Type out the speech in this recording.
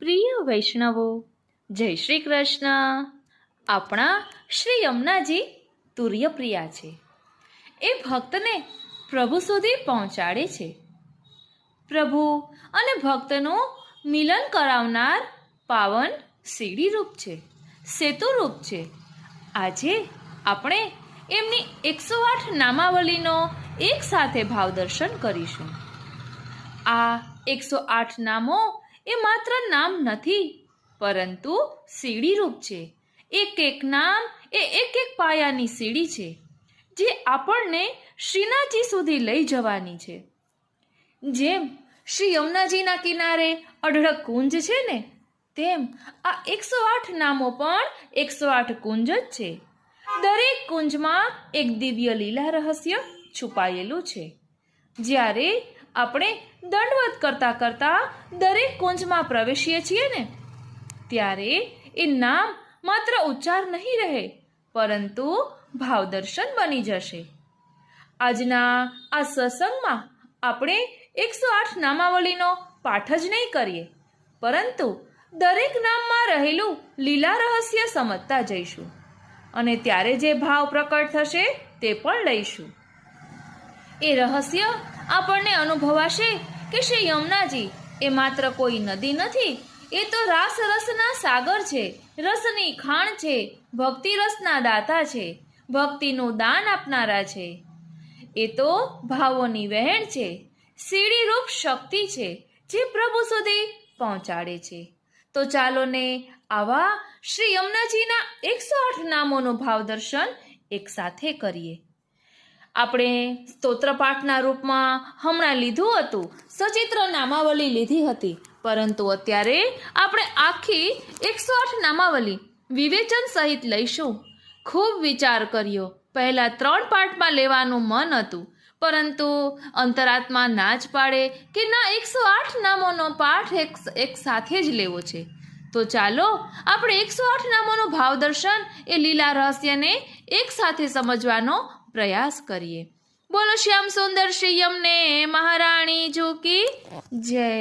પ્રિય વૈષ્ણવો, જય શ્રી કૃષ્ણ। આપણા શ્રી યમુનાજી તુર્યપ્રિયા છે। એ ભક્તને પ્રભુ સુધી પહોંચાડે છે। પ્રભુ અને ભક્તનું મિલન કરાવનાર પાવન સીડીરૂપ છે, સેતુરૂપ છે। આજે આપણે એમની 108 નામાવલીનો એક સાથે ભાવદર્શન કરીશું। આ 108 નામો એ માત્ર નામ નથી, પરંતુ સીડીરૂપ છે। એક એક નામ એ એક એક પાયાની સીડી છે, જે આપણને શ્રીનાથજી સુધી લઈ જવાની છે। જેમ શ્રી યમુનાજીના કિનારે અઢળક કુંજ છે ને, તેમ આ 108 નામો પણ 108 કુંજ જ છે। દરેક કુંજમાં એક દિવ્ય લીલા રહસ્ય છુપાયેલું છે। જ્યારે આપણે દંડવત કરતાં કરતાં દરેક કુંજમાં પ્રવેશીએ છીએ ને, ત્યારે એ નામ માત્ર ઉચ્ચાર નહીં રહે, પરંતુ ભાવદર્શન બની જશે। આજના આ સત્સંગમાં આપણે 108 નામાવલીનો પાઠ જ નહીં કરીએ, પરંતુ દરેક નામમાં રહેલું લીલા રહસ્ય સમજતા જઈશું, અને ત્યારે જે ભાવ પ્રકટ થશે તે પણ લઈશું। એ રહસ્ય આપણને અનુભવાશે કે શ્રી યમુનાજી એ માત્ર કોઈ નદી નથી, એ તો રાસ રસના સાગર છે, રસની ખાણ છે, ભક્તિ રસના દાતા છે, ભક્તિનું દાન આપનારા છે। એ તો ભાવોની વહેણ છે, સીડીરૂપ શક્તિ છે, જે પ્રભુ સુધી પહોંચાડે છે। તો ચાલો ને આવા શ્રી યમુનાજીના 108 નામોનું ભાવદર્શન એક સાથે કરીએ। આપણે સ્તોત્રપાઠના રૂપમાં હમણાં લીધું હતું, સચિત્ર નામાવલી લીધી હતી, પરંતુ અત્યારે આપણે આખી 108 નામાવલી વિવેચન સહિત લઈશું। ખૂબ વિચાર કર્યો, પહેલા 3 પાઠમાં લેવાનું મન હતું, પરંતુ અંતરાત્મા ના જ પાડે કે ના, 108 નામોનો પાઠ એક સાથે જ લેવો છે। તો ચાલો આપણે 108 નામોનું ભાવદર્શન એ લીલા રહસ્યને એક સાથે સમજવાનો પ્રયાસ કરીએ। બોલો શ્યામ સુંદર શ્રી યમને મહારાણી જો કી જય।